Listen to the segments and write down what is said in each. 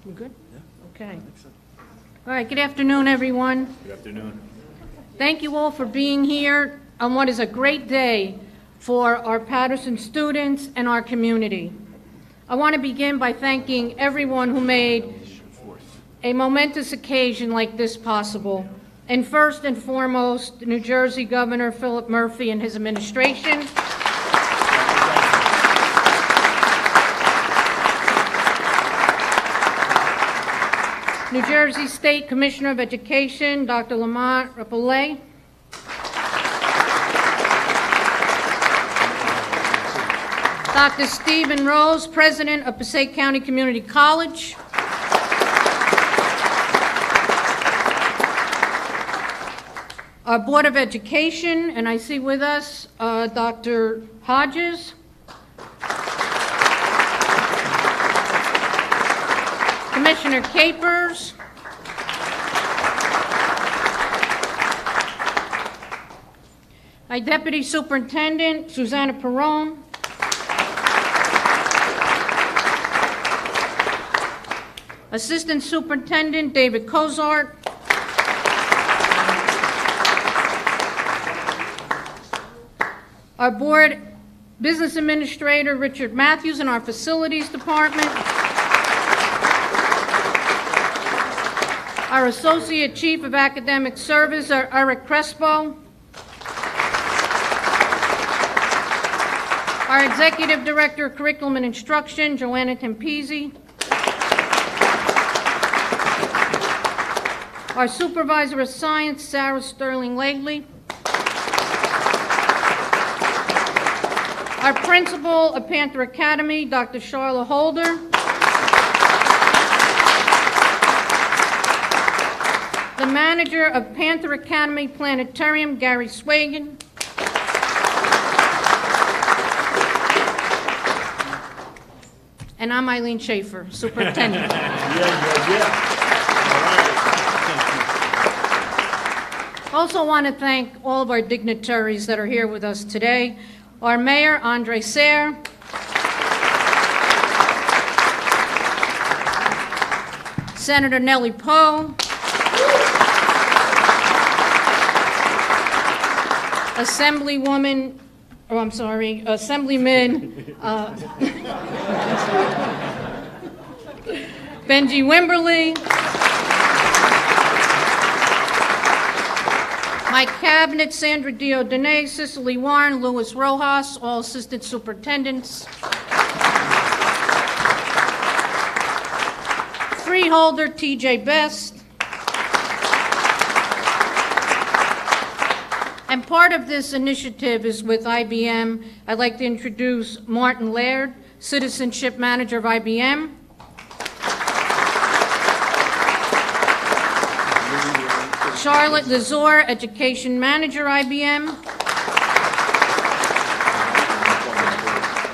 We're good? Yeah. Okay. I think so. All right, good afternoon, everyone. Good afternoon. Thank you all for being here on what is a great day for our Paterson students and our community. I want to begin by thanking everyone who made a momentous occasion like this possible, and first and foremost, New Jersey Governor Philip Murphy and his administration, New Jersey State Commissioner of Education, Dr. Lamont Rapollet, Dr. Stephen Rose, President of Passaic County Community College, our Board of Education, and I see with us Dr. Hodges, Commissioner Capers, my Deputy Superintendent, Susanna Perrone, Assistant Superintendent, David Cozart, our Board Business Administrator, Richard Matthews, in our Facilities Department, our Associate Chief of Academic Service, Eric Crespo, our Executive Director of Curriculum and Instruction, Joanna Tempese, our Supervisor of Science, Sarah Sterling Lagley, our Principal of Panther Academy, Dr. Charlotte Holder, the Manager of Panther Academy Planetarium, Gary Swagan, and I'm Eileen Schaefer, Superintendent. Also want to thank all of our dignitaries that are here with us today. Our Mayor, Andre Sayre, Senator Nellie Poe, Assemblyman Benji Wimberly, my cabinet, Sandra Diodene, Cicely Warren, Louis Rojas, all assistant superintendents, freeholder TJ Best, and part of this initiative is with IBM. I'd like to introduce Martin Laird, Citizenship Manager of IBM. Charlotte Lazor, Education Manager, IBM.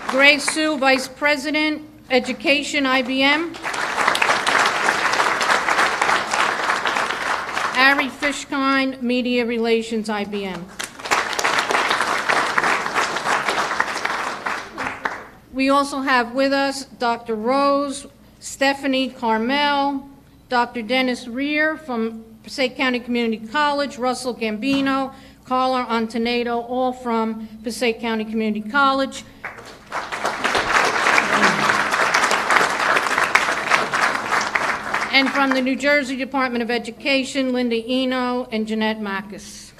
Grace Sue, Vice President, Education, IBM. Ari Fishkind, Media Relations, IBM. We also have with us Dr. Rose, Stephanie Carmel, Dr. Dennis Rear from Passaic County Community College, Russell Gambino, Carla Antonato, all from Passaic County Community College. And from the New Jersey Department of Education, Linda Eno and Jeanette Mackus.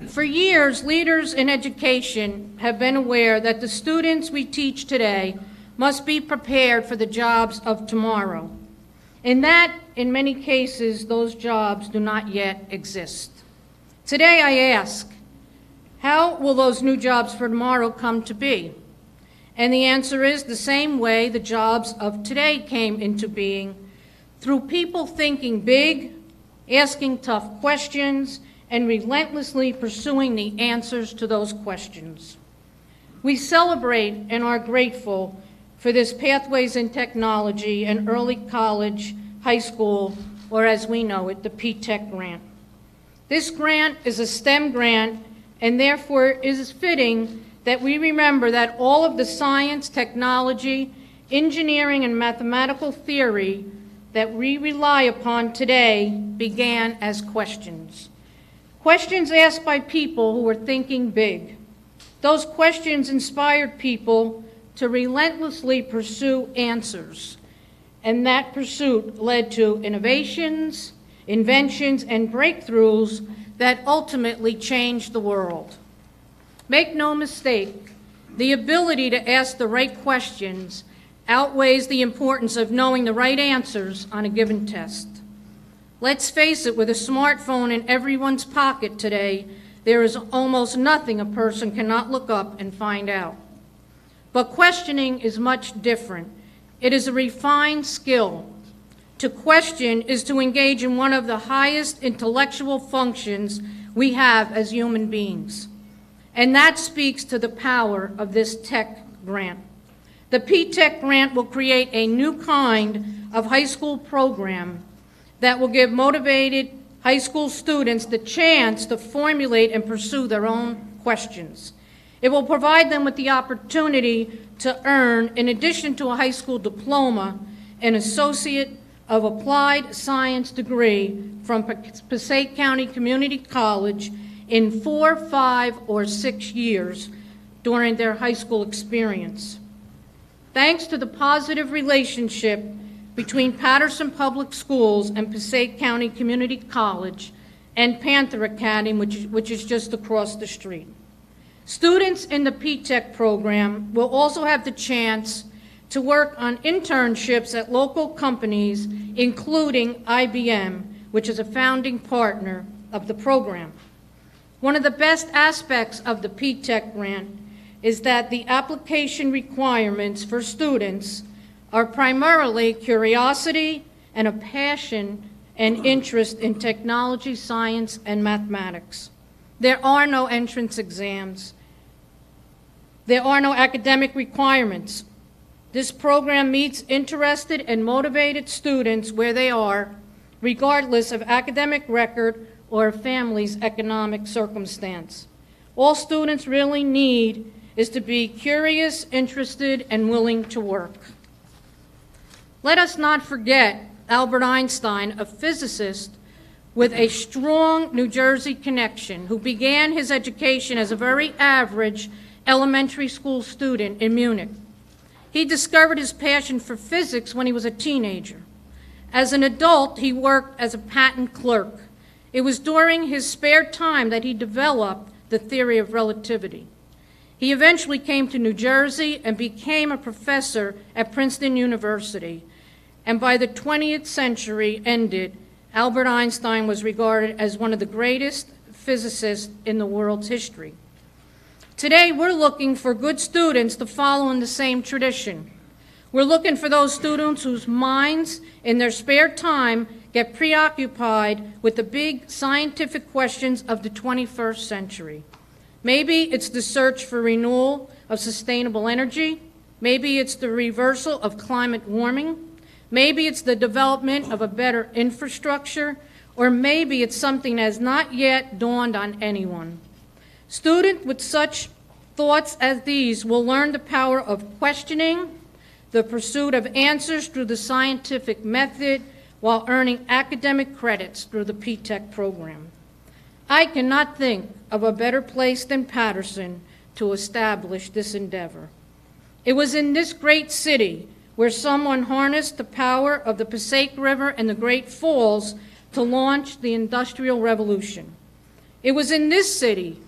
For years, leaders in education have been aware that the students we teach today must be prepared for the jobs of tomorrow, and that, in many cases, those jobs do not yet exist. Today I ask, How will those new jobs for tomorrow come to be? And the answer is the same way the jobs of today came into being, through people thinking big, asking tough questions, and relentlessly pursuing the answers to those questions. We celebrate and are grateful for this Pathways in Technology and Early College, High School, or as we know it, the P-TECH grant. This grant is a STEM grant, and therefore it is fitting that we remember that all of the science, technology, engineering, and mathematical theory that we rely upon today began as questions. Questions asked by people who were thinking big. Those questions inspired people to relentlessly pursue answers, and that pursuit led to innovations, inventions, and breakthroughs that ultimately changed the world. Make no mistake, the ability to ask the right questions outweighs the importance of knowing the right answers on a given test. Let's face it, with a smartphone in everyone's pocket today, there is almost nothing a person cannot look up and find out. But questioning is much different. It is a refined skill. To question is to engage in one of the highest intellectual functions we have as human beings. And that speaks to the power of this tech grant. The P-TECH grant will create a new kind of high school program that will give motivated high school students the chance to formulate and pursue their own questions. It will provide them with the opportunity to earn, in addition to a high school diploma, an Associate of Applied Science degree from Passaic County Community College in 4, 5, or 6 years during their high school experience. Thanks to the positive relationship between Paterson Public Schools and Passaic County Community College and Panther Academy, which is just across the street. Students in the P-TECH program will also have the chance to work on internships at local companies, including IBM, which is a founding partner of the program. One of the best aspects of the P-TECH grant is that the application requirements for students are primarily curiosity and a passion and interest in technology, science, and mathematics. There are no entrance exams. There are no academic requirements. This program meets interested and motivated students where they are, regardless of academic record or a family's economic circumstance. All students really need is to be curious, interested, and willing to work. Let us not forget Albert Einstein, a physicist with a strong New Jersey connection, who began his education as a very average elementary school student in Munich. He discovered his passion for physics when he was a teenager. As an adult, he worked as a patent clerk. It was during his spare time that he developed the theory of relativity. He eventually came to New Jersey and became a professor at Princeton University. And by the 20th century ended, Albert Einstein was regarded as one of the greatest physicists in the world's history. Today, we're looking for good students to follow in the same tradition. We're looking for those students whose minds, in their spare time, get preoccupied with the big scientific questions of the 21st century. Maybe it's the search for renewal of sustainable energy. Maybe it's the reversal of climate warming. Maybe it's the development of a better infrastructure. Or maybe it's something that has not yet dawned on anyone. Students with such thoughts as these will learn the power of questioning, the pursuit of answers through the scientific method, while earning academic credits through the P-TECH program. I cannot think of a better place than Paterson to establish this endeavor. It was in this great city where someone harnessed the power of the Passaic River and the Great Falls to launch the Industrial Revolution. It was in this city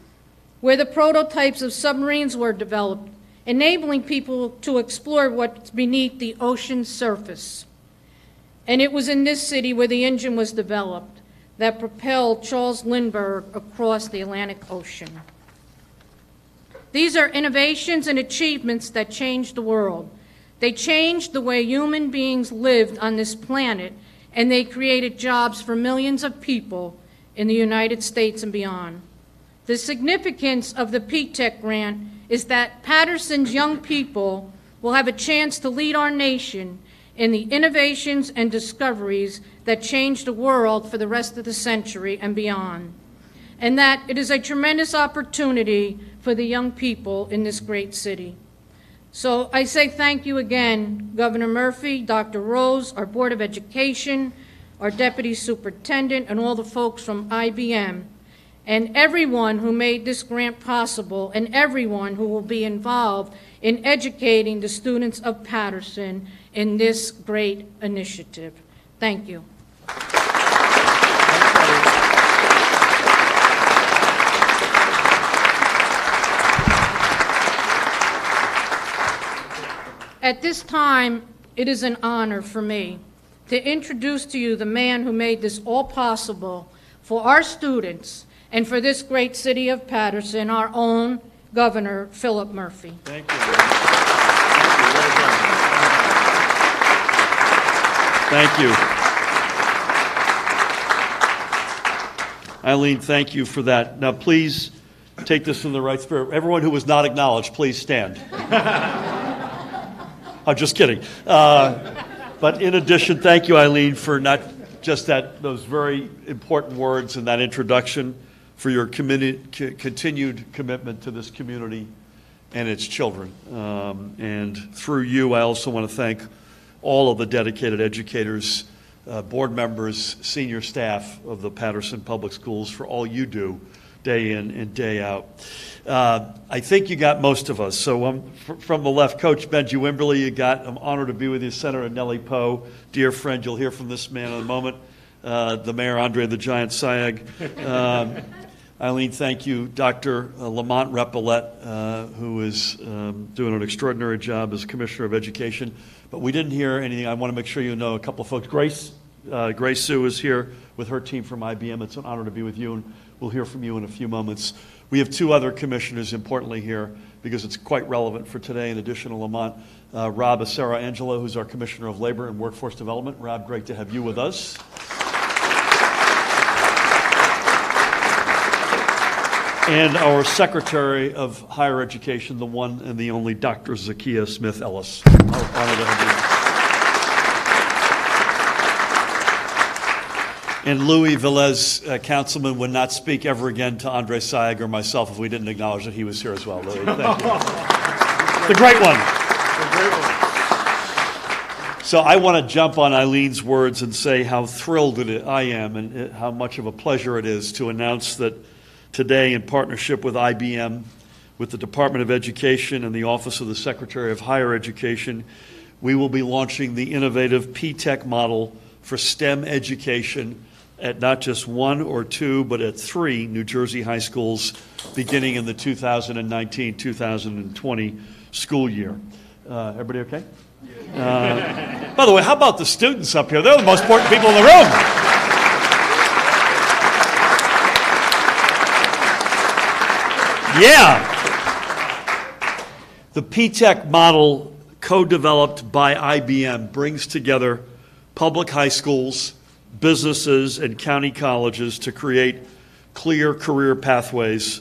where the prototypes of submarines were developed, enabling people to explore what's beneath the ocean's surface. And it was in this city where the engine was developed that propelled Charles Lindbergh across the Atlantic Ocean. These are innovations and achievements that changed the world. They changed the way human beings lived on this planet, and they created jobs for millions of people in the United States and beyond. The significance of the P-TECH grant is that Paterson's young people will have a chance to lead our nation in the innovations and discoveries that change the world for the rest of the century and beyond, and that it is a tremendous opportunity for the young people in this great city. So I say thank you again, Governor Murphy, Dr. Rose, our Board of Education, our Deputy Superintendent, and all the folks from IBM, and everyone who made this grant possible, and everyone who will be involved in educating the students of Paterson in this great initiative. Thank you. At this time, it is an honor for me to introduce to you the man who made this all possible for our students and for this great city of Paterson, our own Governor Philip Murphy. Thank you. Thank you. Eileen, thank you for that. Now, please take this in the right spirit. Everyone who was not acknowledged, please stand. I'm just kidding. But in addition, thank you, Eileen, for not just those very important words and that introduction, for your continued commitment to this community and its children. And through you, I also want to thank all of the dedicated educators, board members, senior staff of the Paterson Public Schools for all you do day in and day out. I think you got most of us. So from the left, Coach Benji Wimberly, you got. I'm honored to be with you, Senator Nellie Poe, dear friend. You'll hear from this man in a moment. The Mayor, Andre the Giant Sayegh. Eileen, thank you. Dr. Lamont Repillette, who is doing an extraordinary job as Commissioner of Education. But we didn't hear anything. I want to make sure you know a couple of folks. Grace Sue is here with her team from IBM. It's an honor to be with you, and we'll hear from you in a few moments. We have two other commissioners, importantly, here, because it's quite relevant for today, in addition to Lamont. Rob Acera Angelo, who's our Commissioner of Labor and Workforce Development. Rob, great to have you with us. And our Secretary of Higher Education, the one and the only Dr. Zakiya Smith Ellis. Honored to have you. And Louis Velez, councilman, would not speak ever again to Andre Sayegh or myself if we didn't acknowledge that he was here as well. Louis, thank you. The great one. The great one. So I want to jump on Eileen's words and say how thrilled I am and how much of a pleasure it is to announce that today, in partnership with IBM, with the Department of Education and the Office of the Secretary of Higher Education, we will be launching the innovative P-TECH model for STEM education at not just one or two, but at 3 New Jersey high schools beginning in the 2019-2020 school year. Everybody okay? By the way, how about the students up here? They're the most important people in the room. Yeah. The P-TECH model, co-developed by IBM, brings together public high schools, businesses, and county colleges to create clear career pathways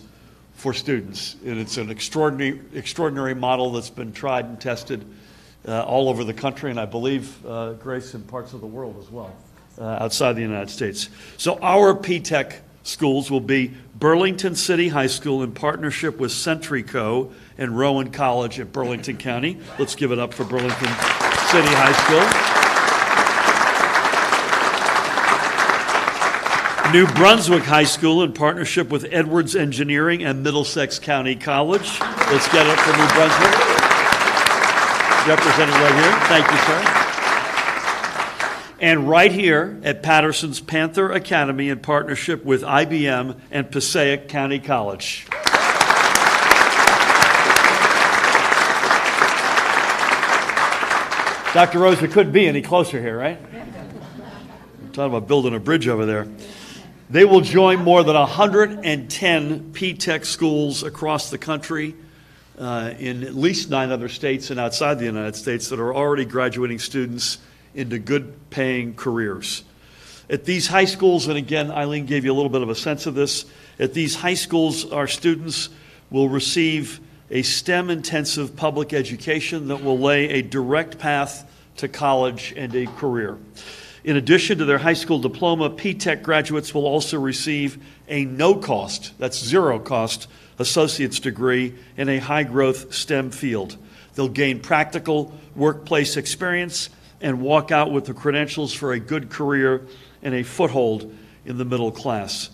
for students. And it's an extraordinary model that's been tried and tested all over the country, and I believe, Grace, in parts of the world as well, outside the United States. So our P-TECH schools will be Burlington City High School in partnership with Centrico and Rowan College at Burlington County. Let's give it up for Burlington City High School. New Brunswick High School in partnership with Edwards Engineering and Middlesex County College. Let's get it for New Brunswick. Represented right here. Thank you, sir. And right here at Paterson's Panther Academy in partnership with IBM and Passaic County College. Dr. Rose, we couldn't be any closer here, right? We're talking about building a bridge over there. They will join more than 110 P-TECH schools across the country in at least 9 other states and outside the United States that are already graduating students into good-paying careers. At these high schools, and again, Eileen gave you a little bit of a sense of this, at these high schools, our students will receive a STEM-intensive public education that will lay a direct path to college and a career. In addition to their high school diploma, P-TECH graduates will also receive a no-cost, that's zero-cost, associate's degree in a high-growth STEM field. They'll gain practical workplace experience and walk out with the credentials for a good career and a foothold in the middle class.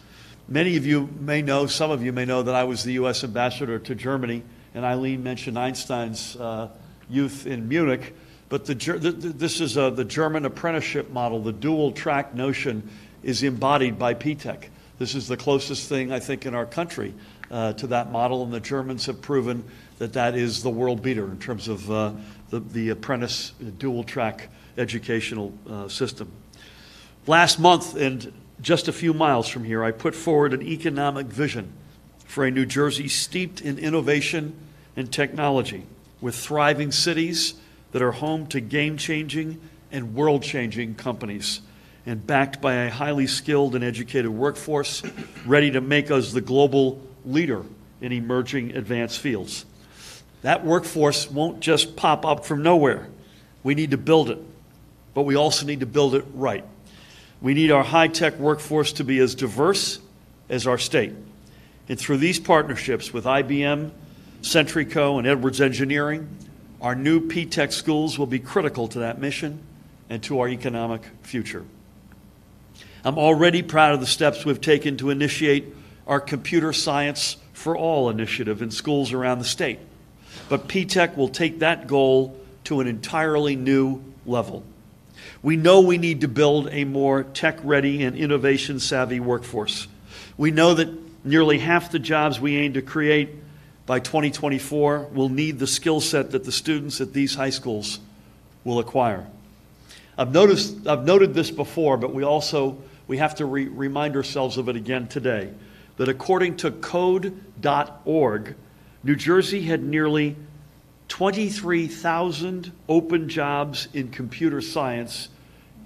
Many of you may know, some of you may know that I was the U.S. ambassador to Germany, and Eileen mentioned Einstein's youth in Munich. But this is the German apprenticeship model. The dual track notion is embodied by P-TECH. This is the closest thing, I think, in our country to that model, and the Germans have proven that that is the world beater in terms of the apprentice dual track educational system. Last month, and just a few miles from here, I put forward an economic vision for a New Jersey steeped in innovation and technology, with thriving cities that are home to game-changing and world-changing companies, and backed by a highly skilled and educated workforce ready to make us the global leader in emerging advanced fields. That workforce won't just pop up from nowhere. We need to build it, but we also need to build it right. We need our high-tech workforce to be as diverse as our state. And through these partnerships with IBM, Centrico, and Edwards Engineering, our new P-TECH schools will be critical to that mission and to our economic future. I'm already proud of the steps we've taken to initiate our Computer Science for All initiative in schools around the state. But P-TECH will take that goal to an entirely new level. We know we need to build a more tech-ready and innovation-savvy workforce. We know that nearly half the jobs we aim to create by 2024 will need the skill set that the students at these high schools will acquire. I've noted this before, but we have to remind ourselves of it again today, that according to code.org, New Jersey had nearly 23,000 open jobs in computer science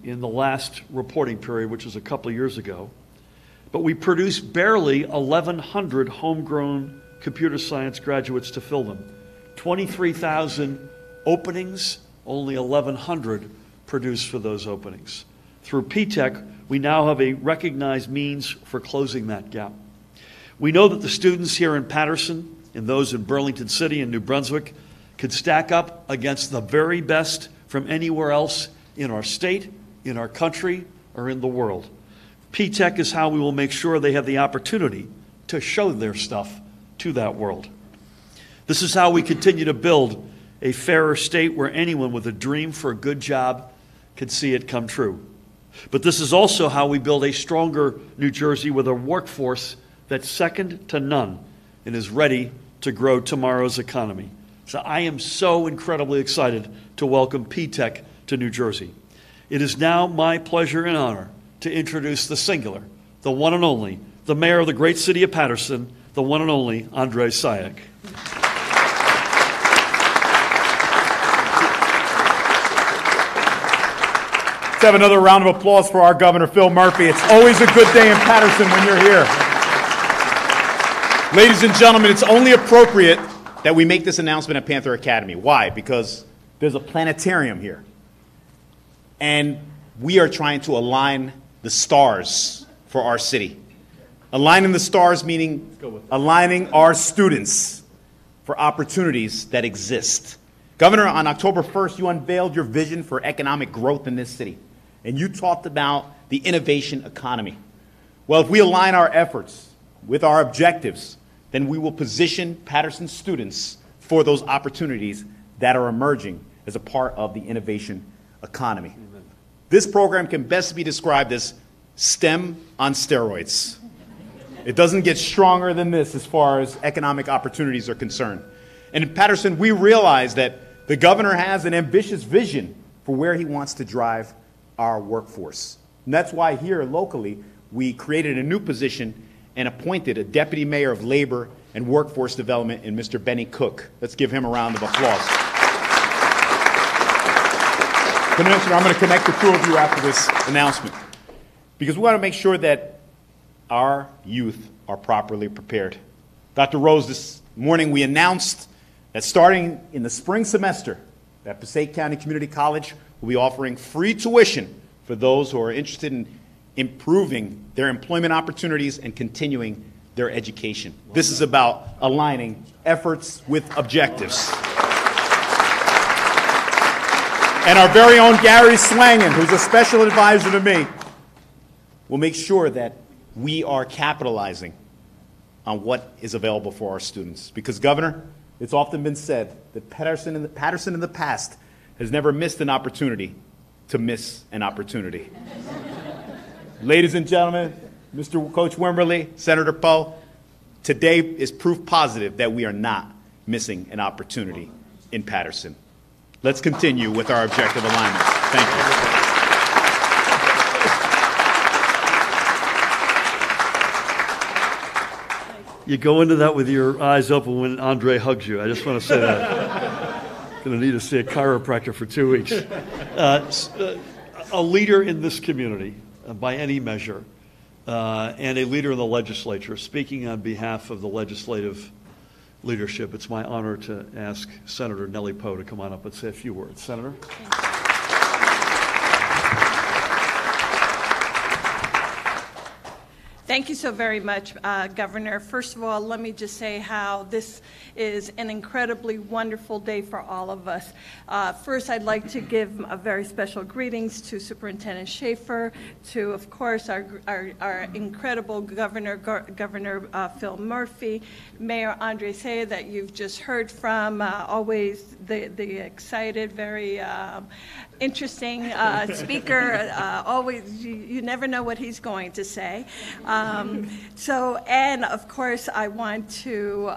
in the last reporting period, which was a couple of years ago. But we produced barely 1,100 homegrown computer science graduates to fill them. 23,000 openings, only 1,100 produced for those openings. Through P-TECH, we now have a recognized means for closing that gap. We know that the students here in Paterson and those in Burlington City and New Brunswick could stack up against the very best from anywhere else in our state, in our country, or in the world. P-TECH is how we will make sure they have the opportunity to show their stuff to that world. This is how we continue to build a fairer state where anyone with a dream for a good job can see it come true. But this is also how we build a stronger New Jersey with a workforce that's second to none and is ready to grow tomorrow's economy. So I am so incredibly excited to welcome P-TECH to New Jersey. It is now my pleasure and honor to introduce the singular, the one and only, the mayor of the great city of Paterson, the one and only Andrei Sayak. Let's have another round of applause for our Governor, Phil Murphy. It's always a good day in Paterson when you're here. Ladies and gentlemen, it's only appropriate that we make this announcement at Panther Academy. Why? Because there's a planetarium here. And we are trying to align the stars for our city. Aligning the stars meaning aligning our students for opportunities that exist. Governor, on October 1st, you unveiled your vision for economic growth in this city. And you talked about the innovation economy. Well, if we align our efforts with our objectives, then we will position Paterson students for those opportunities that are emerging as a part of the innovation economy. Amen. This program can best be described as STEM on steroids. It doesn't get stronger than this as far as economic opportunities are concerned. And in Paterson, we realize that the governor has an ambitious vision for where he wants to drive our workforce. And that's why here locally, we created a new position and appointed a deputy mayor of labor and Workforce Development in Mr. Benny Cook. Let's give him a round of applause. Commissioner, I'm going to connect the two of you after this announcement because we want to make sure that our youth are properly prepared. Dr. Rose, this morning we announced that starting in the spring semester, that Passaic County Community College will be offering free tuition for those who are interested in improving their employment opportunities and continuing their education. This is about aligning efforts with objectives. And our very own Gary Slangen, who's a special advisor to me, will make sure that we are capitalizing on what is available for our students. Because, Governor, it's often been said that Paterson in the past has never missed an opportunity to miss an opportunity. Ladies and gentlemen, Mr. Coach Wimberly, Senator Poe, today is proof positive that we are not missing an opportunity in Paterson. Let's continue with our objective alignments. Thank you. You go into that with your eyes open when Andre hugs you. I just want to say that. Going to need to see a chiropractor for 2 weeks. A leader in this community, by any measure, and a leader in the legislature. Speaking on behalf of the legislative leadership, it's my honor to ask Senator Nellie Poe to come on up and say a few words. Senator? Thank you so very much, Governor. First of all, let me just say how this is an incredibly wonderful day for all of us. First, I'd like to give a very special greetings to Superintendent Schaefer, to, of course, our incredible Governor Phil Murphy, Mayor Andre Saya that you've just heard from, always the excited, very interesting speaker. Always, you never know what he's going to say. And of course, I want to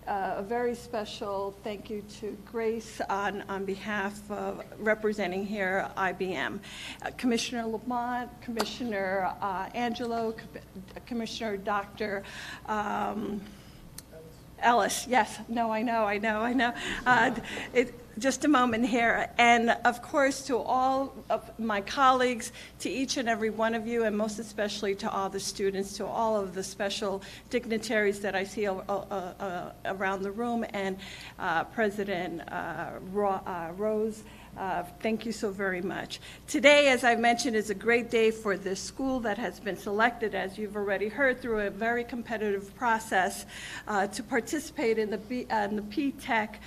a very special thank you to Grace on behalf of representing here IBM. Commissioner Lamont, Commissioner Angelo, Commissioner Dr. Ellis, yes, no, I know. Just a moment here. And of course, to all of my colleagues, to each and every one of you, and most especially to all the students, to all of the special dignitaries that I see around the room, and President Rose, thank you so very much. Today, as I mentioned, is a great day for this school that has been selected, as you've already heard, through a very competitive process to participate in the P-TECH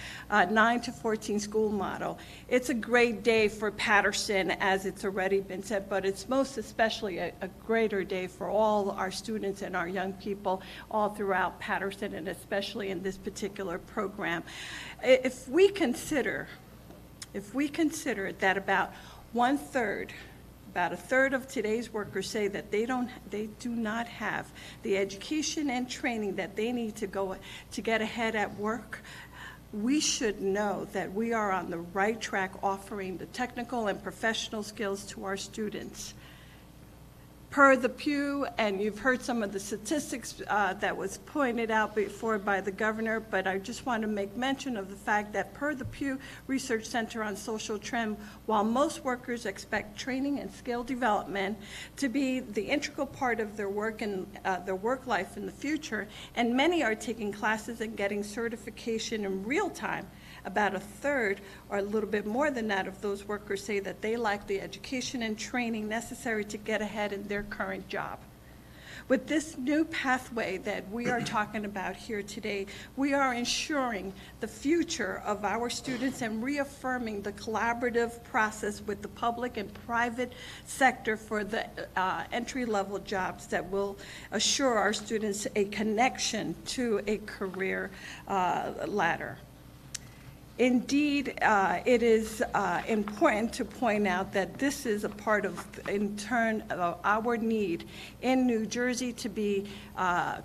9 to 14 school model. It's a great day for Paterson, as it's already been said, but it's most especially a greater day for all our students and our young people all throughout Paterson, and especially in this particular program. If we consider that about a third of today's workers say that they do not have the education and training that they need to get ahead at work, we should know that we are on the right track offering the technical and professional skills to our students. Per the Pew, and you've heard some of the statistics that was pointed out before by the governor, but I just want to make mention of the fact that per the Pew Research Center on Social Trend, while most workers expect training and skill development to be the integral part of their work and their work life in the future, and many are taking classes and getting certification in real time, about a third, or a little bit more than that, of those workers say that they lack the education and training necessary to get ahead in their current job. With this new pathway that we are talking about here today, we are ensuring the future of our students and reaffirming the collaborative process with the public and private sector for the entry-level jobs that will assure our students a connection to a career ladder. Indeed, it is important to point out that this is a part of, in turn, our need in New Jersey to be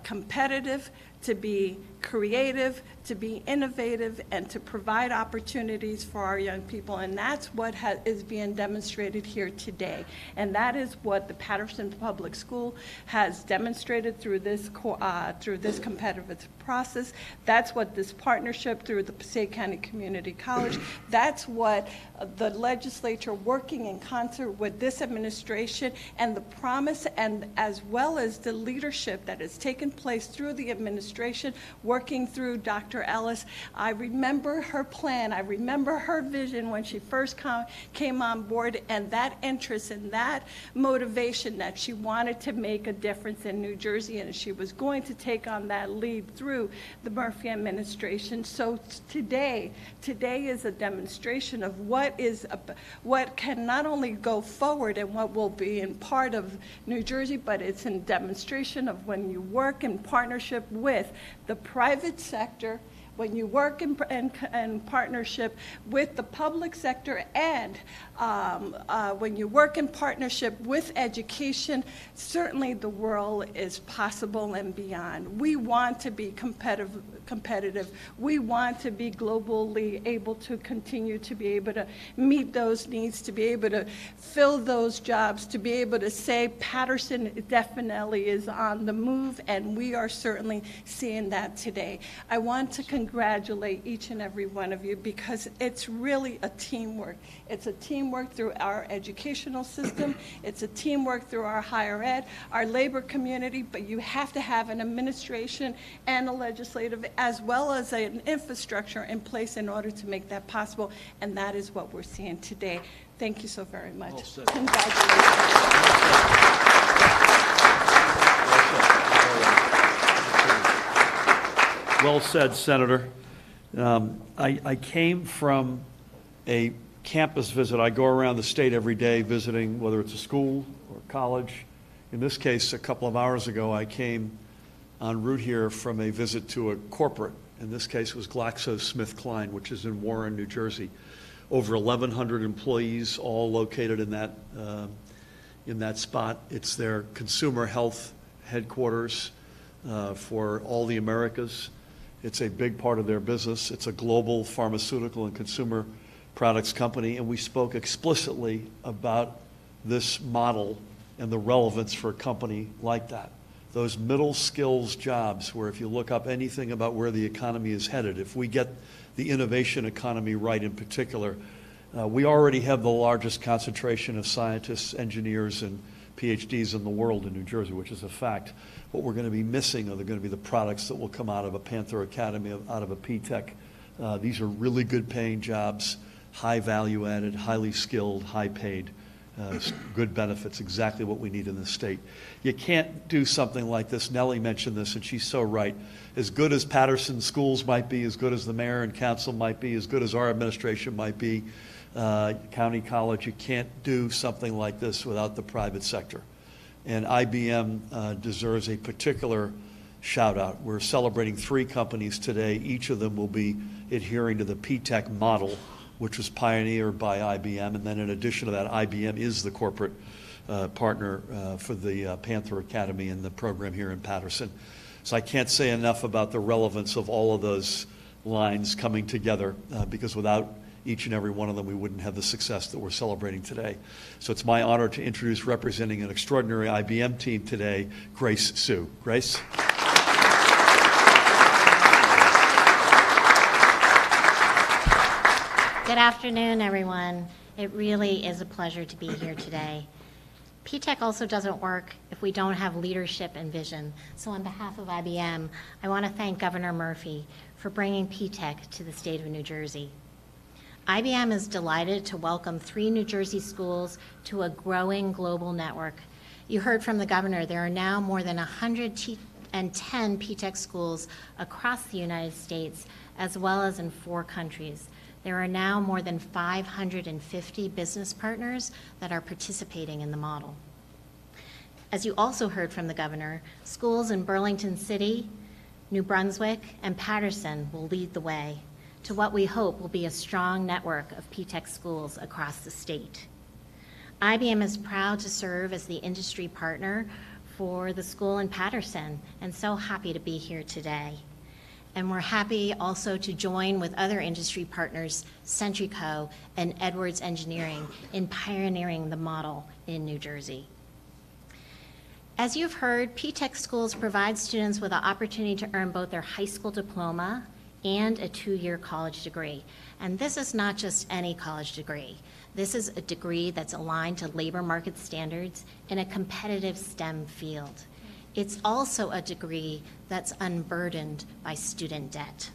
competitive, to be creative, to be innovative, and to provide opportunities for our young people. And that's what is being demonstrated here today. And that is what the Paterson Public School has demonstrated through this competitive process. That's what this partnership through the Passaic County Community College, that's what the legislature working in concert with this administration and the promise, and as well as the leadership that has taken place through the administration, working through Dr. Ellis. I remember her plan. I remember her vision when she first came on board, and that interest and that motivation that she wanted to make a difference in New Jersey, and she was going to take on that lead through the Murphy administration. So today is a demonstration of what can not only go forward and what will be in part of New Jersey, but it's a demonstration of when you work in partnership with the private sector, when you work in partnership with the public sector, and when you work in partnership with education, certainly the world is possible and beyond. We want to be competitive. We want to be globally able to continue to be able to meet those needs, to be able to fill those jobs, to be able to say Paterson definitely is on the move, and we are certainly seeing that today. I want to congratulate each and every one of you, because it's really a teamwork. It's a teamwork through our educational system. It's a teamwork through our higher ed, our labor community, but you have to have an administration and a legislative as well as an infrastructure in place in order to make that possible, and that is what we're seeing today. Thank you so very much. Well said. Congratulations. Well said, Senator. I came from a campus visit. I go around the state every day visiting, whether it's a school or college. In this case, a couple of hours ago, I came en route here from a visit to a corporate. In this case, it was GlaxoSmithKline, which is in Warren, New Jersey. Over 1,100 employees, all located in that spot. It's their consumer health headquarters for all the Americas. It's a big part of their business. It's a global pharmaceutical and consumer products company, and we spoke explicitly about this model and the relevance for a company like that. Those middle skills jobs, where if you look up anything about where the economy is headed, if we get the innovation economy right in particular, we already have the largest concentration of scientists, engineers, and PhDs in the world in New Jersey, which is a fact. What we're going to be missing are going to be the products that will come out of a Panther Academy, out of a P-Tech. These are really good paying jobs, high value added, highly skilled, high paid, good benefits, exactly what we need in the state. You can't do something like this. Nellie mentioned this, and she's so right. As good as Paterson schools might be, as good as the mayor and council might be, as good as our administration might be, county college, you can't do something like this without the private sector. And IBM deserves a particular shout out. We're celebrating 3 companies today. Each of them will be adhering to the P-Tech model, which was pioneered by IBM. And then in addition to that, IBM is the corporate partner for the Panther Academy and the program here in Paterson. So I can't say enough about the relevance of all of those lines coming together, because without each and every one of them, we wouldn't have the success that we're celebrating today. So it's my honor to introduce, representing an extraordinary IBM team today, Grace Sue. Grace? Good afternoon, everyone. It really is a pleasure to be here today. P-Tech also doesn't work if we don't have leadership and vision. So on behalf of IBM, I want to thank Governor Murphy for bringing P-Tech to the state of New Jersey. IBM is delighted to welcome 3 New Jersey schools to a growing global network. You heard from the governor, there are now more than 110 P-Tech schools across the United States, as well as in 4 countries. There are now more than 550 business partners that are participating in the model. As you also heard from the governor, schools in Burlington City, New Brunswick, and Paterson will lead the way to what we hope will be a strong network of P-Tech schools across the state. IBM is proud to serve as the industry partner for the school in Paterson, and so happy to be here today. And we're happy also to join with other industry partners, Centrico and Edwards Engineering, in pioneering the model in New Jersey. As you've heard, P-TECH schools provide students with the opportunity to earn both their high school diploma and a 2-year college degree. And this is not just any college degree. This is a degree that's aligned to labor market standards in a competitive STEM field. It's also a degree that's unburdened by student debt.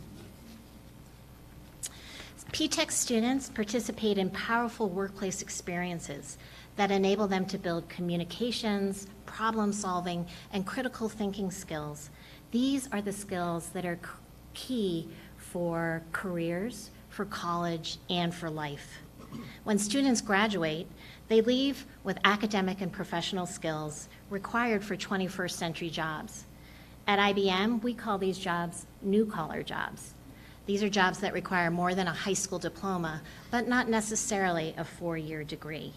P-TECH students participate in powerful workplace experiences that enable them to build communications, problem solving, and critical thinking skills. These are the skills that are key for careers, for college, and for life. When students graduate, they leave with academic and professional skills required for 21st century jobs. At IBM, we call these jobs new-collar jobs. These are jobs that require more than a high school diploma, but not necessarily a 4-year degree.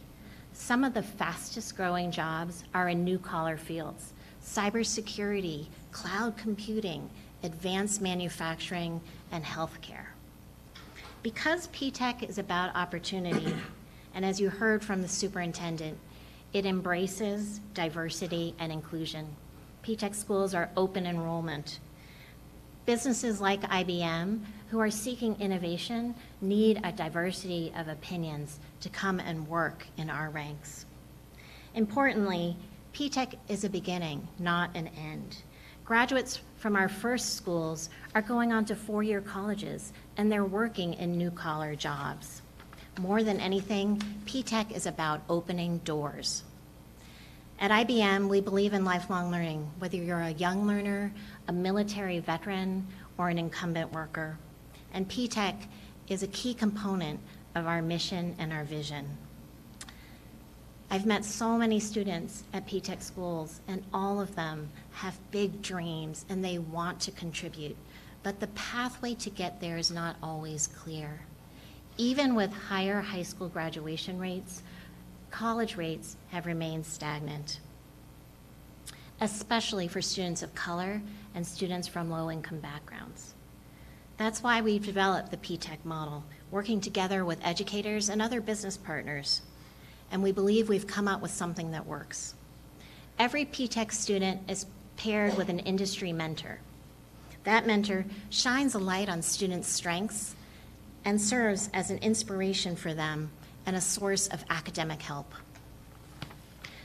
Some of the fastest growing jobs are in new-collar fields: cybersecurity, cloud computing, advanced manufacturing, and healthcare. Because P-TECH is about opportunity, and as you heard from the superintendent, it embraces diversity and inclusion. P-TECH schools are open enrollment. Businesses like IBM, who are seeking innovation, need a diversity of opinions to come and work in our ranks. Importantly, P-TECH is a beginning, not an end. Graduates from our first schools are going on to 4-year colleges, and they're working in new-collar jobs. More than anything, P-TECH is about opening doors. At IBM, we believe in lifelong learning, whether you're a young learner, a military veteran, or an incumbent worker. And P-TECH is a key component of our mission and our vision. I've met so many students at P-TECH schools, and all of them have big dreams and they want to contribute, but the pathway to get there is not always clear. Even with higher high school graduation rates, college rates have remained stagnant, especially for students of color and students from low-income backgrounds. That's why we've developed the P-TECH model, working together with educators and other business partners. And we believe we've come up with something that works. Every P-TECH student is paired with an industry mentor. That mentor shines a light on students' strengths and serves as an inspiration for them and a source of academic help.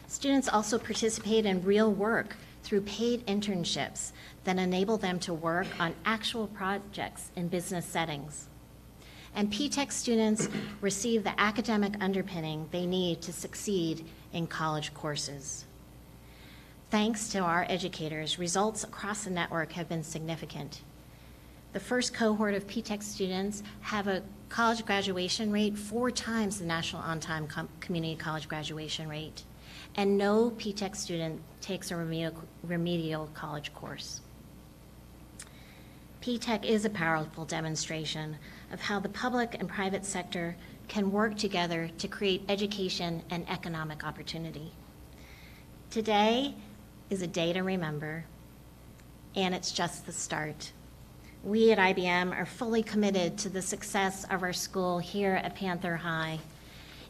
Students also participate in real work through paid internships that enable them to work on actual projects in business settings. And P-TECH students receive the academic underpinning they need to succeed in college courses. Thanks to our educators, results across the network have been significant. The first cohort of P-TECH students have a college graduation rate 4 times the national on-time community college graduation rate, and no P-TECH student takes a remedial college course. P-TECH is a powerful demonstration of how the public and private sector can work together to create education and economic opportunity. Today is a day to remember, and it's just the start. We at IBM are fully committed to the success of our school here at Panther High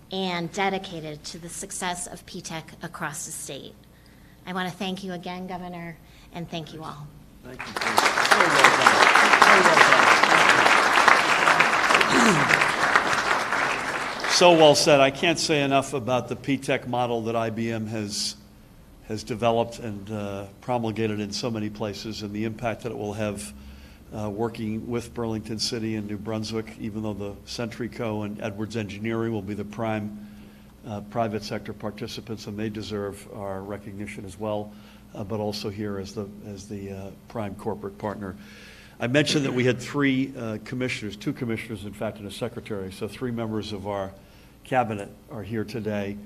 and dedicated to the success of P-TECH across the state. I want to thank you again, Governor, and thank you all. Thank you. Very well done. Very well done. So well said. I can't say enough about the P-TECH model that IBM has developed and promulgated in so many places, and the impact that it will have working with Burlington City and New Brunswick, even though the Centrico and Edwards Engineering will be the prime private sector participants, and they deserve our recognition as well, but also here as the prime corporate partner. I mentioned that we had 3 commissioners, 2 commissioners, in fact, and a secretary, so 3 members of our cabinet are here today.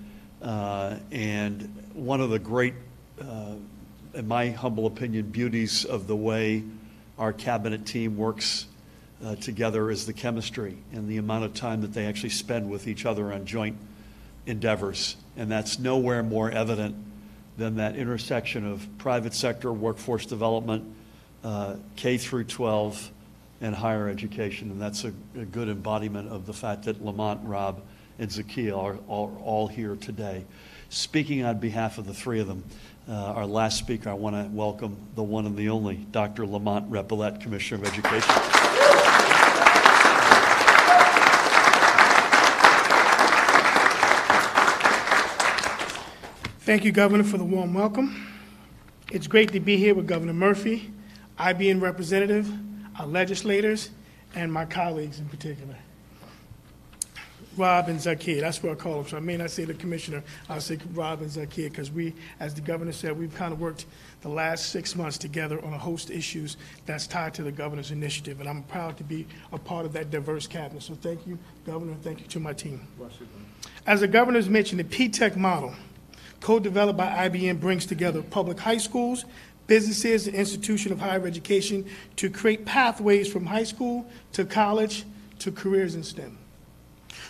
And one of the great, in my humble opinion, beauties of the way our cabinet team works together is the chemistry and the amount of time that they actually spend with each other on joint endeavors. And that's nowhere more evident than that intersection of private sector, workforce development, K through 12, and higher education. And that's a good embodiment of the fact that Lamont, Rob, and Zakiya are all here today. Speaking on behalf of the three of them, our last speaker, I want to welcome the one and the only Dr. Lamont Repillette, Commissioner of Education. Thank you, Governor, for the warm welcome. It's great to be here with Governor Murphy, IBN representative, our legislators, and my colleagues in particular. Rob and Zakiya, that's what I call them. So I may not say the commissioner, I'll say Rob and Zakiya, because we, as the governor said, we've kind of worked the last 6 months together on a host of issues that's tied to the governor's initiative, and I'm proud to be a part of that diverse cabinet. So thank you, Governor, and thank you to my team. As the governor's mentioned, the P-TECH model, co-developed by IBM, brings together public high schools, businesses, and institutions of higher education to create pathways from high school to college to careers in STEM.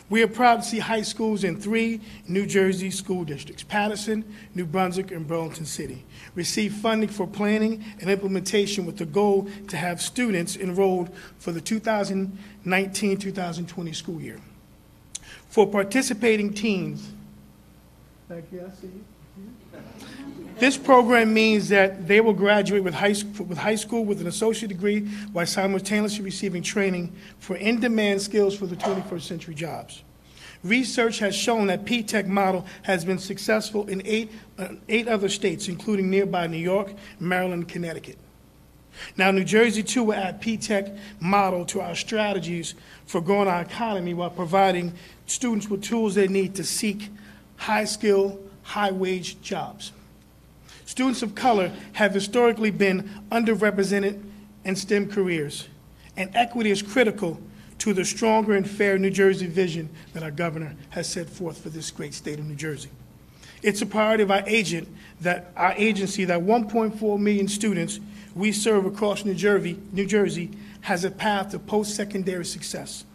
We are proud to see high schools in 3 New Jersey school districts, Paterson, New Brunswick, and Burlington City, receive funding for planning and implementation with the goal to have students enrolled for the 2019-2020 school year. For participating teens, back here, I see you. This program means that they will graduate with high school with an associate degree while simultaneously receiving training for in-demand skills for the 21st century jobs. Research has shown that P-TECH model has been successful in 8 other states, including nearby New York, Maryland, and Connecticut. Now, New Jersey, too, will add P-TECH model to our strategies for growing our economy while providing students with tools they need to seek high-skill, high-wage jobs. Students of color have historically been underrepresented in STEM careers, and equity is critical to the stronger and fair New Jersey vision that our governor has set forth for this great state of New Jersey. It's a priority of our agency that 1.4 million students we serve across New Jersey has a path to post-secondary success.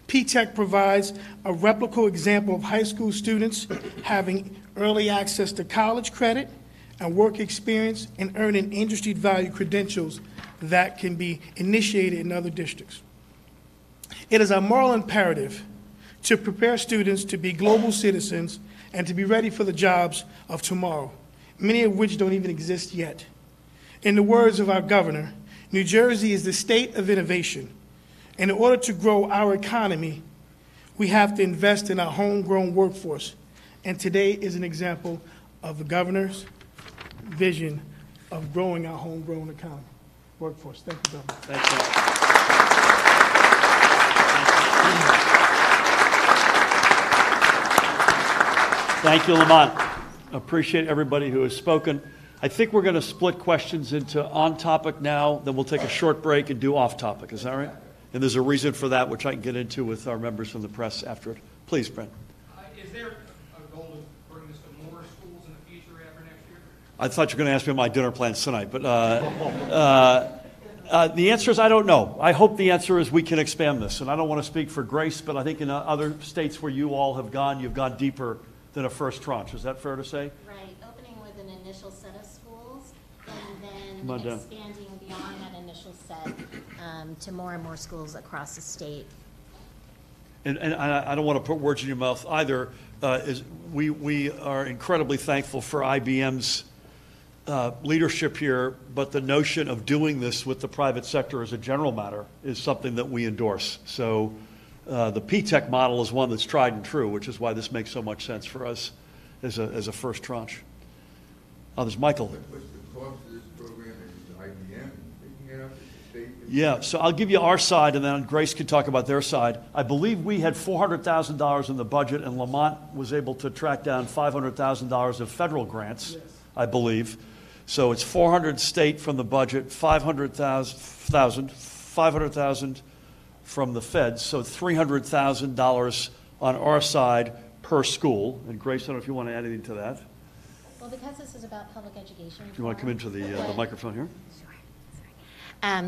P-TECH provides a replicable example of high school students having early access to college credit and work experience and earning industry value credentials that can be initiated in other districts. It is a moral imperative to prepare students to be global citizens and to be ready for the jobs of tomorrow, many of which don't even exist yet. In the words of our governor, New Jersey is the state of innovation. In order to grow our economy, we have to invest in our homegrown workforce. And today is an example of the governor's vision of growing our homegrown economy, workforce. Thank you, Governor. Thank you. Thank you, Lamont. Appreciate everybody who has spoken. I think we're going to split questions into on topic now, then we'll take a short break and do off topic. Is that right? And there's a reason for that, which I can get into with our members from the press after it. Please, Brent. Is there a goal to bring this to more schools in the future after next year? I thought you were going to ask me my dinner plans tonight, but the answer is I don't know. I hope the answer is we can expand this. And I don't want to speak for Grace, but I think in other states where you all have gone, you've gone deeper than a first tranche. Is that fair to say? Right, opening with an initial set of schools and Come on then down. expanding beyond that initial set to more and more schools across the state. And I don't want to put words in your mouth either. We are incredibly thankful for IBM's leadership here, but the notion of doing this with the private sector as a general matter is something that we endorse. So the P-TECH model is one that's tried and true, which is why this makes so much sense for us as a first tranche. There's Michael. What's the cost of this program? Is IBM picking it up? Is the state? Yeah, so I'll give you our side, and then Grace can talk about their side. I believe we had $400,000 in the budget, and Lamont was able to track down $500,000 of federal grants, yes, I believe. So it's 400 state from the budget, 500,000 from the feds, so $300,000 on our side per school. And Grace, I don't know if you want to add anything to that. Well, because this is about public education. Do you want to come into the microphone here?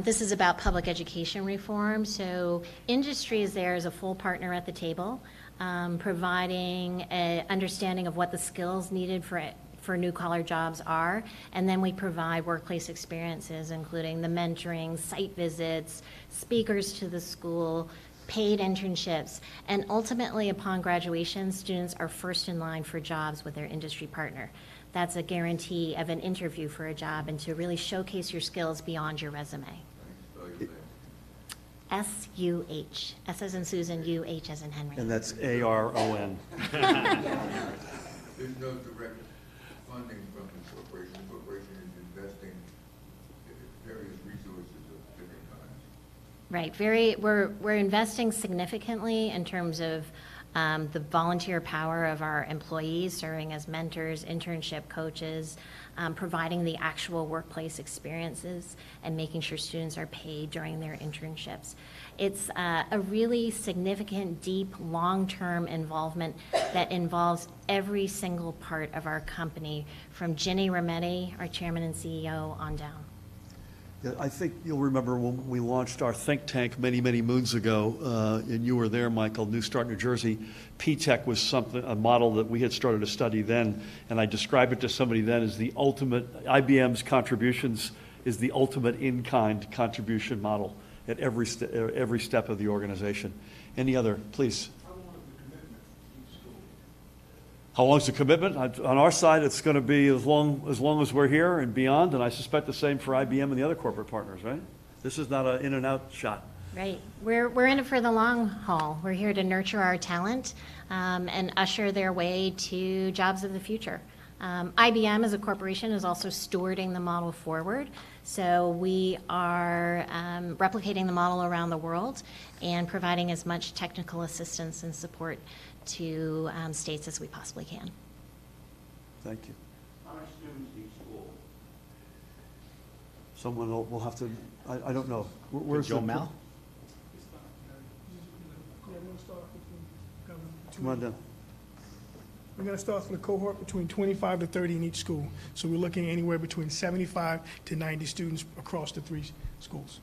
This is about public education reform. So industry is there as a full partner at the table, providing an understanding of what the skills needed for for new-collar jobs are. And then we provide workplace experiences, including the mentoring, site visits, speakers to the school, paid internships, and ultimately, upon graduation, students are first in line for jobs with their industry partner. That's a guarantee of an interview for a job and to really showcase your skills beyond your resume. S-U-H. S as in Susan, U-H as in Henry. And that's A-R-O-N. There's no direct funding from the corporation. The corporation is investing various resources of different kinds. Right. We're investing significantly in terms of the volunteer power of our employees, serving as mentors, internship coaches, providing the actual workplace experiences, and making sure students are paid during their internships. It's a really significant, deep, long-term involvement that involves every single part of our company, from Ginny Rometty, our chairman and CEO, on down. Yeah, I think you'll remember when we launched our think tank many, many moons ago, and you were there, Michael, New Start, New Jersey. P-TECH was a model that we had started to study then, and I described it to somebody then as the ultimate, IBM's contributions is the ultimate in-kind contribution model at every step of the organization. Any other, please? How long is the commitment? On our side, it's going to be as long as we're here and beyond, and I suspect the same for IBM and the other corporate partners, right? This is not an in-and-out shot. Right. We're in it for the long haul. We're here to nurture our talent and usher their way to jobs of the future. IBM as a corporation is also stewarding the model forward. So we are replicating the model around the world and providing as much technical assistance and support to states as we possibly can. Thank you. How many students each school? Someone will have to, I don't know. Where's Joe Mal? Come on down. We're going to start from the cohort between 25 to 30 in each school. So we're looking anywhere between 75 to 90 students across the 3 schools.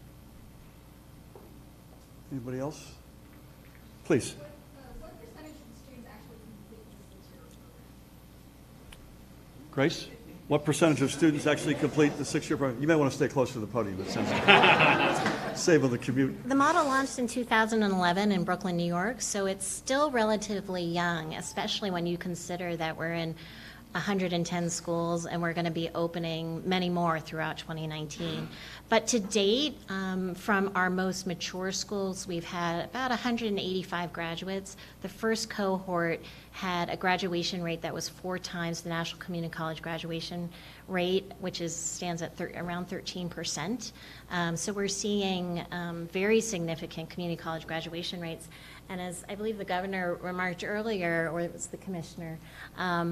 Anybody else? Please. What percentage of the students actually complete the 6-year program? Grace? What percentage of students actually complete the 6-year program? You may want to stay close to the podium, it sounds save on the commute. The model launched in 2011 in Brooklyn, New York, so it's still relatively young, especially when you consider that we're in 110 schools and we're going to be opening many more throughout 2019. But to date, from our most mature schools, we've had about 185 graduates. The first cohort had a graduation rate that was 4 times the National Community College graduation rate, which stands at around 13%. So we're seeing very significant community college graduation rates. And as I believe the governor remarked earlier, or it was the commissioner,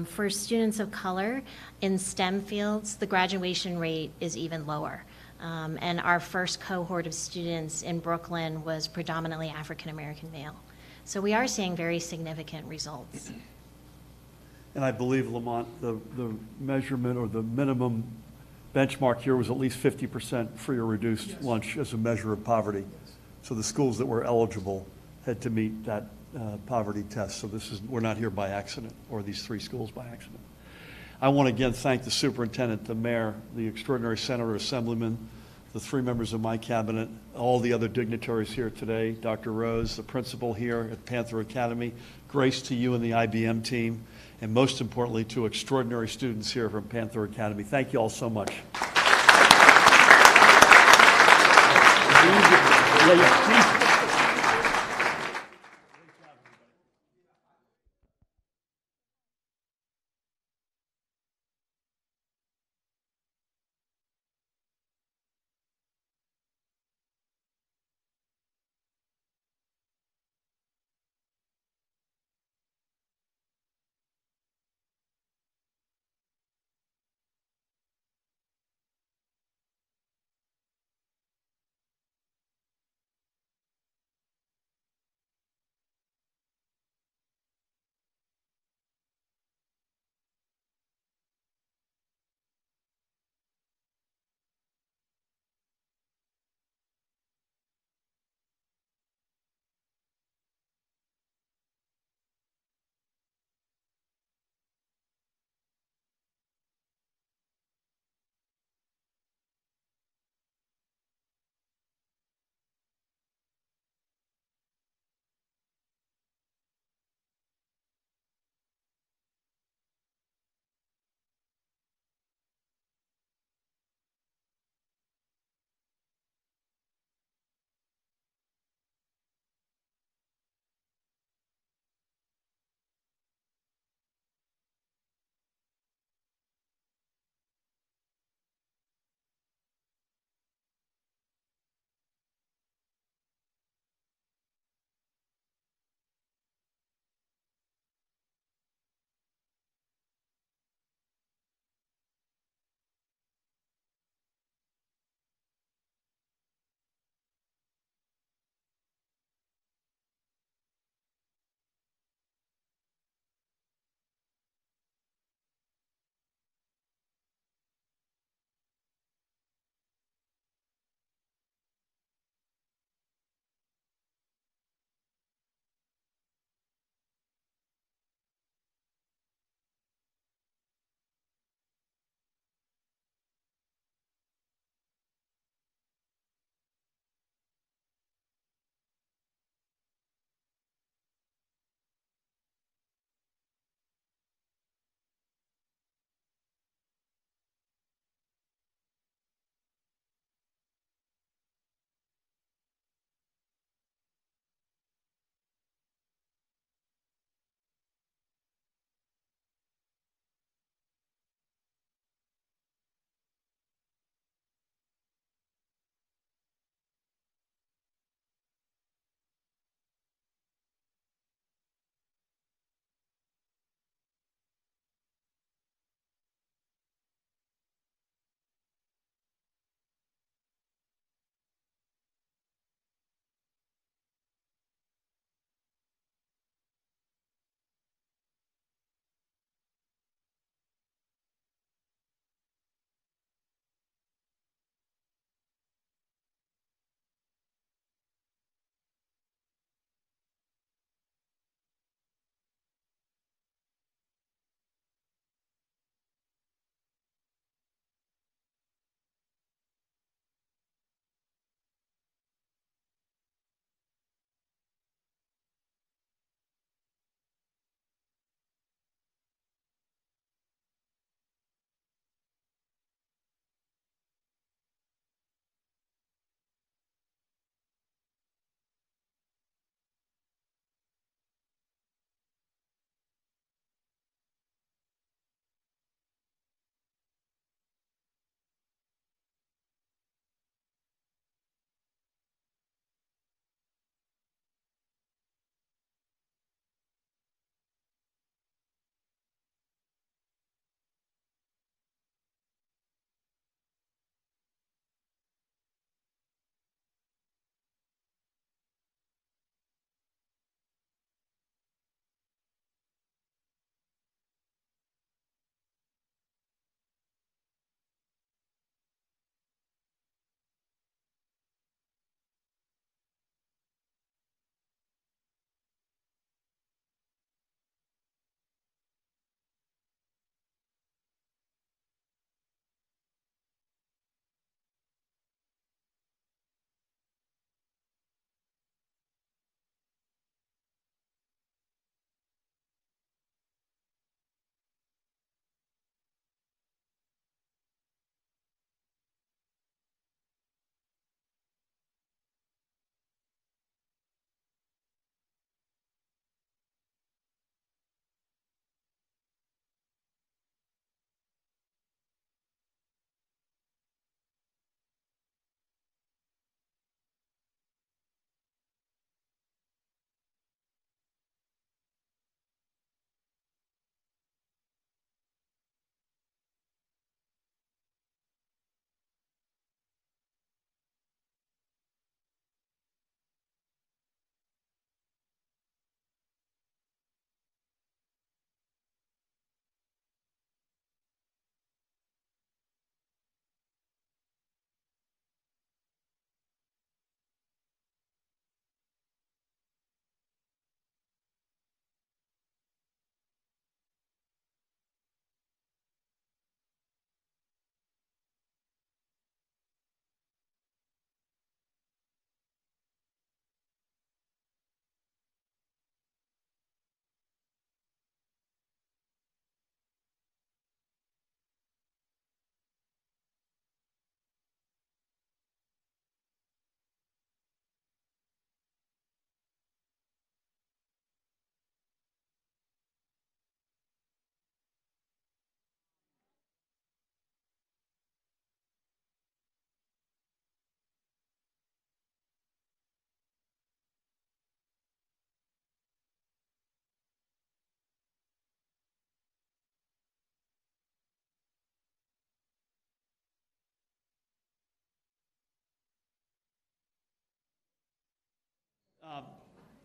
for students of color in STEM fields, the graduation rate is even lower. And our first cohort of students in Brooklyn was predominantly African American male. So we are seeing very significant results. And I believe, Lamont, the measurement or the minimum benchmark here was at least 50% free or reduced lunch as a measure of poverty. So the schools that were eligible had to meet that poverty test. So we're not here by accident, or these 3 schools by accident. I want to again thank the superintendent, the mayor, the extraordinary senator, assemblyman, the 3 members of my cabinet, all the other dignitaries here today, Dr. Rose, the principal here at Panther Academy, Grace, to you and the IBM team, and most importantly to extraordinary students here from Panther Academy. Thank you all so much.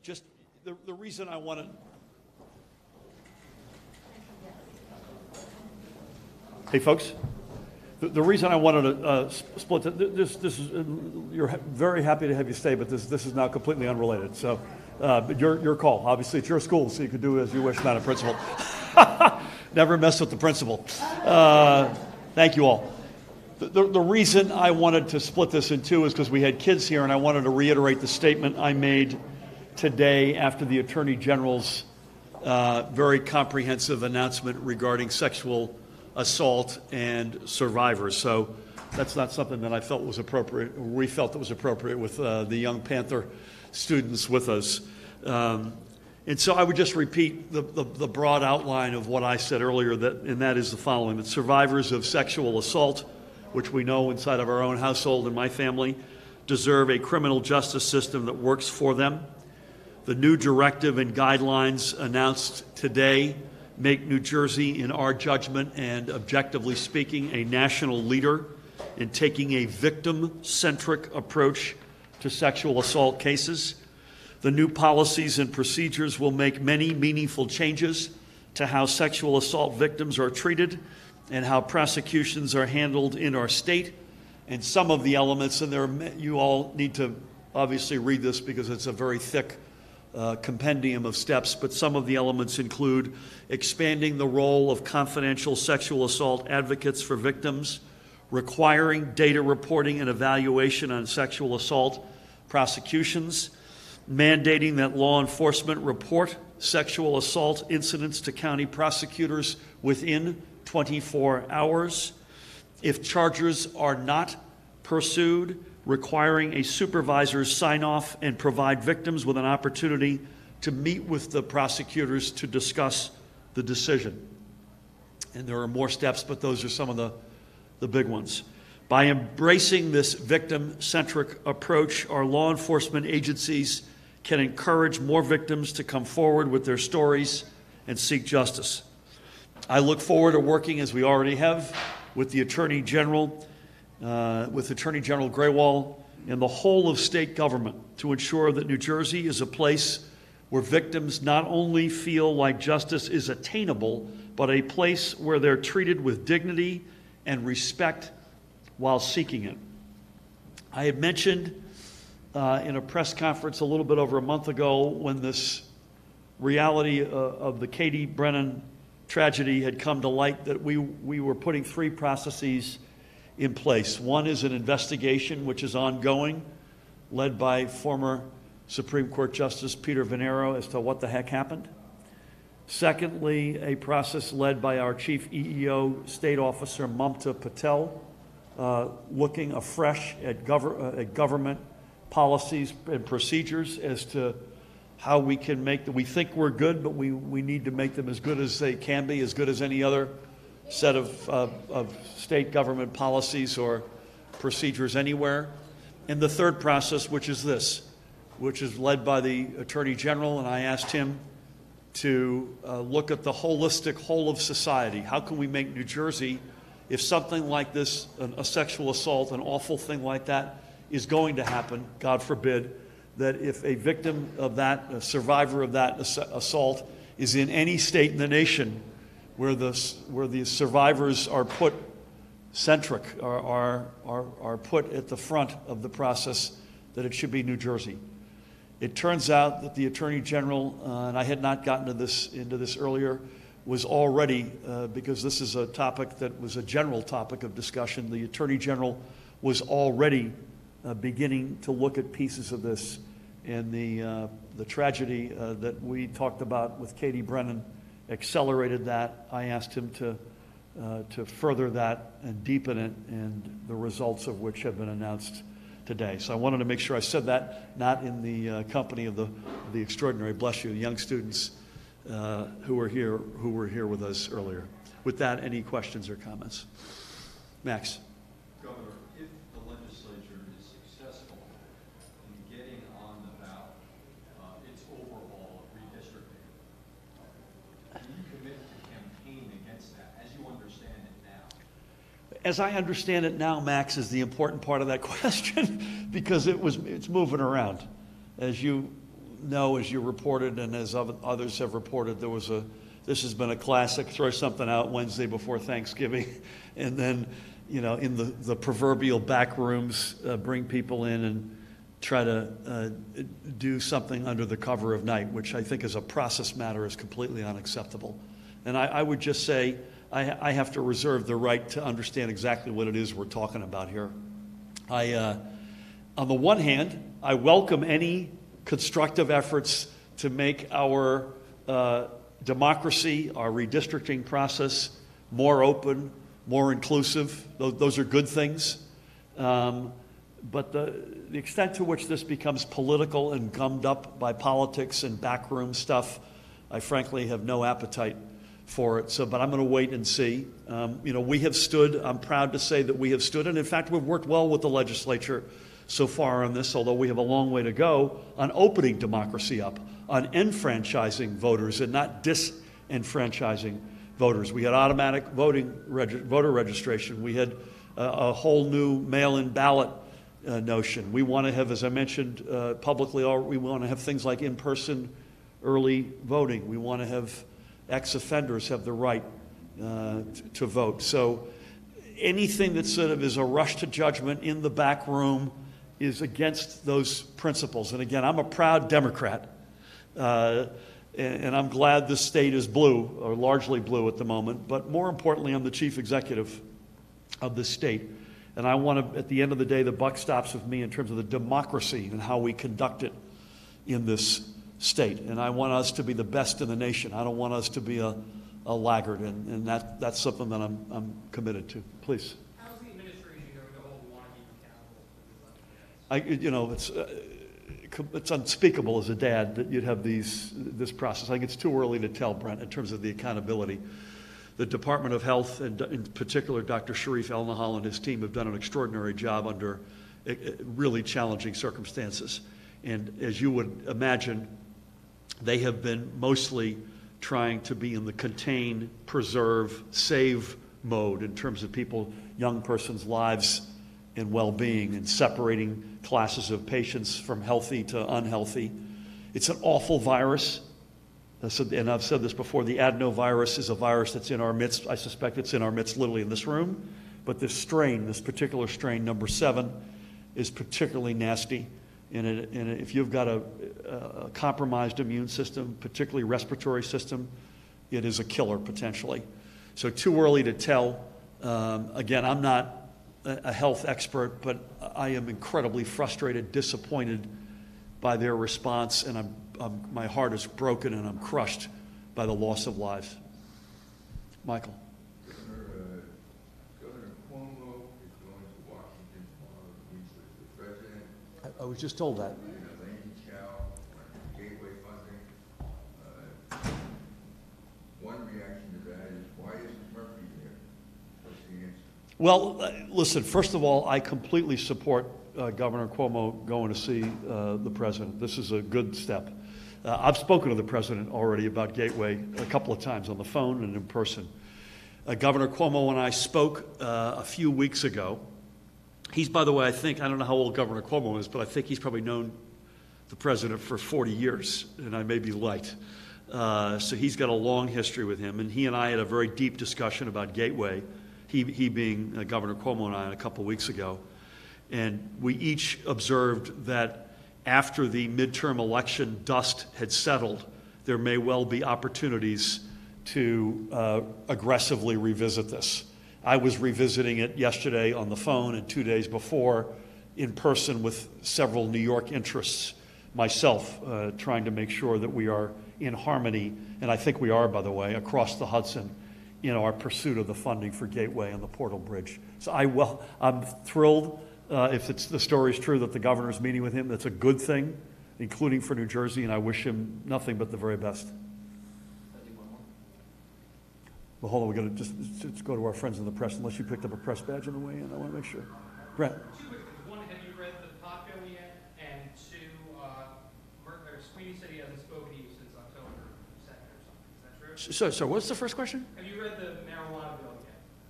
just the reason I want to. Hey, folks. The reason I wanted to split this is you're very happy to have you stay, but this is now completely unrelated. So, but your call. Obviously, it's your school, so you can do as you wish, Madam Principal. Never mess with the principal. Thank you all. The reason I wanted to split this in two is because we had kids here, and I wanted to reiterate the statement I made today after the Attorney General's very comprehensive announcement regarding sexual assault and survivors. So that's not something that I felt was appropriate, or we felt it was appropriate with the young Panther students with us. And so I would just repeat the broad outline of what I said earlier, and that is the following: that survivors of sexual assault, which we know inside of our own household and my family, deserve a criminal justice system that works for them. The new directive and guidelines announced today make New Jersey, in our judgment and objectively speaking, a national leader in taking a victim-centric approach to sexual assault cases. The new policies and procedures will make many meaningful changes to how sexual assault victims are treated and how prosecutions are handled in our state. And some of the elements, and you all need to obviously read this because it's a very thick compendium of steps, but some of the elements include expanding the role of confidential sexual assault advocates for victims, requiring data reporting and evaluation on sexual assault prosecutions, mandating that law enforcement report sexual assault incidents to county prosecutors within 24 hours. If charges are not pursued, requiring a supervisor's sign-off and provide victims with an opportunity to meet with the prosecutors to discuss the decision. And there are more steps, but those are some of the big ones. By embracing this victim-centric approach, our law enforcement agencies can encourage more victims to come forward with their stories and seek justice. I look forward to working, as we already have, with the Attorney General, Attorney General Grewal, and the whole of state government to ensure that New Jersey is a place where victims not only feel like justice is attainable, but a place where they're treated with dignity and respect while seeking it. I had mentioned in a press conference a little bit over a month ago, when this reality of the Katie Brennan tragedy had come to light, that we were putting three processes in place. One is an investigation which is ongoing, led by former Supreme Court Justice Peter Venero as to what the heck happened. Secondly, a process led by our Chief EEO State Officer Mamta Patel, looking afresh at government policies and procedures as to how we can make them. We think we're good, but we need to make them as good as they can be, as good as any other set of state government policies or procedures anywhere. And the third process, which is this, which is led by the Attorney General, and I asked him to look at the holistic whole of society. How can we make New Jersey, if something like this, a sexual assault, an awful thing like that is going to happen, God forbid, that if a victim of that, a survivor of that assault is in any state in the nation where the survivors are put centric, are put at the front of the process, that it should be New Jersey. It turns out that the Attorney General, and I had not gotten into this earlier, was already, because this is a topic that was a general topic of discussion, the Attorney General was already beginning to look at pieces of this. And the tragedy that we talked about with Katie Brennan accelerated that. I asked him to further that and deepen it, and the results of which have been announced today. So I wanted to make sure I said that, not in the company of the extraordinary, bless you, young students who were here with us earlier. With that, any questions or comments? Max. Governor, if the legislature is successful in getting on the ballot its overall redistricting, do you commit to campaign against that as you understand it now? As I understand it now, Max, is the important part of that question because it's moving around. As you know, as you reported and as others have reported, this has been a classic, throw something out Wednesday before Thanksgiving, and then, in the proverbial back rooms, bring people in and try to do something under the cover of night, which I think as a process matter is completely unacceptable. And I would just say I have to reserve the right to understand exactly what it is we're talking about here. On the one hand, I welcome any constructive efforts to make our democracy, our redistricting process more open, more inclusive. Those are good things. But the extent to which this becomes political and gummed up by politics and backroom stuff, I frankly have no appetite for it. But I'm going to wait and see. We have stood, I'm proud to say that we have stood, and in fact we've worked well with the legislature so far on this, although we have a long way to go on opening democracy up, on enfranchising voters and not disenfranchising voters. We had automatic voter registration. We had a whole new mail-in ballot notion. We want to have, as I mentioned publicly, we want to have things like in-person early voting. We want to have ex-offenders have the right to vote. So anything that sort of is a rush to judgment in the back room is against those principles. And again, I'm a proud Democrat, and I'm glad this state is blue, or largely blue at the moment, but more importantly, I'm the chief executive of this state. And I want to, at the end of the day, the buck stops with me in terms of the democracy and how we conduct it in this state. And I want us to be the best in the nation. I don't want us to be a laggard, and that's something that I'm committed to. Please. How's the administration going to hold Wannabe accountable for this? It's unspeakable as a dad that you'd have this process. I think it's too early to tell, Brent, in terms of the accountability. The Department of Health, and in particular Dr. Sharif El-Nahal and his team, have done an extraordinary job under really challenging circumstances. And as you would imagine, they have been mostly trying to be in the contain, preserve, save mode in terms of young persons' lives and well-being, and separating classes of patients from healthy to unhealthy. It's an awful virus. And I've said this before, the adenovirus is a virus that's in our midst. I suspect it's in our midst literally in this room. But this particular strain, number 7, is particularly nasty. And if you've got a compromised immune system, particularly respiratory system, it is a killer potentially. So too early to tell. Again, I'm not a health expert, but I am incredibly frustrated, disappointed by their response, and my heart is broken and I'm crushed by the loss of lives. Michael. Governor Cuomo is going to Washington tomorrow to meet with the president. I was just told that. And Elaine Chao on gateway funding. One reaction to that is, why isn't Murphy there? What's the answer? Well, listen, first of all, I completely support Governor Cuomo going to see the president. This is a good step. I've spoken to the president already about Gateway a couple of times on the phone and in person. Governor Cuomo and I spoke a few weeks ago. He's, by the way, I don't know how old Governor Cuomo is, but I think he's probably known the president for 40 years, and I may be light. So he's got a long history with him, and he and I had a very deep discussion about Gateway, he being Governor Cuomo and I a couple of weeks ago. And we each observed that after the midterm election dust had settled, there may well be opportunities to aggressively revisit this. I was revisiting it yesterday on the phone and 2 days before in person with several New York interests myself, trying to make sure that we are in harmony, and I think we are, by the way, across the Hudson in our pursuit of the funding for Gateway and the Portal Bridge. So I'm thrilled. If the story is true that the governor's meeting with him, that's a good thing, including for New Jersey, and I wish him nothing but the very best. Well, hold on, we got to just go to our friends in the press, unless you picked up a press badge on the way in. I want to make sure. Brent. 2 quick things. One, have you read the Paco yet? And 2, Sweeney said he hasn't spoken to you since October 2nd or something. Is that true? So what's the first question? Have you read the marijuana bill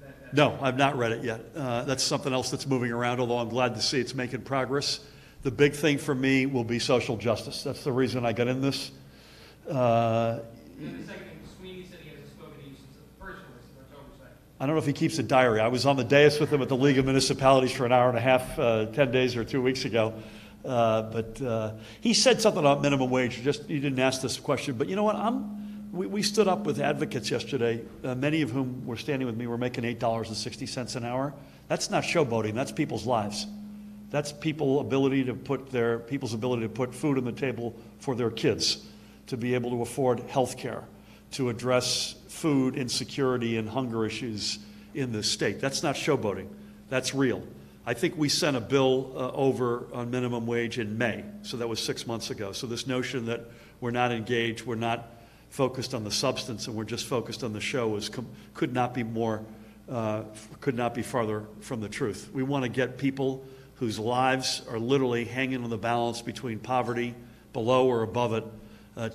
yet? No, I've not read it yet. That's something else that's moving around, although I'm glad to see it's making progress. The big thing for me will be social justice. That's the reason I got in this. And the second thing, Sweeney said he hasn't spoken to you since the first one, since October 2nd. I don't know if he keeps a diary. I was on the dais with him at the League of Municipalities for an hour and a half, 10 days or 2 weeks ago. But he said something about minimum wage. He didn't ask this question. But you know what? We stood up with advocates yesterday, many of whom were standing with me, were making $8.60 an hour. That's not showboating. That's people's lives. That's people's ability to put food on the table for their kids, to be able to afford health care, to address food insecurity and hunger issues in this state. That's not showboating. That's real. I think we sent a bill over on minimum wage in May, so that was 6 months ago. So this notion that we're not engaged, we're not focused on the substance, and we're just focused on the show could not be farther from the truth. We want to get people whose lives are literally hanging on the balance between poverty, below or above it,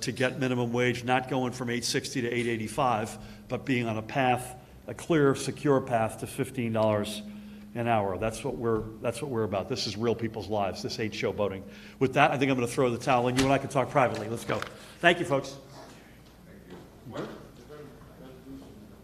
to get minimum wage, not going from $8.60 to $8.85, but being on a clear, secure path to $15 an hour. That's what we're about. This is real people's lives. This ain't showboating. With that, I think I'm going to throw the towel in. You and I can talk privately. Let's go. Thank you, folks.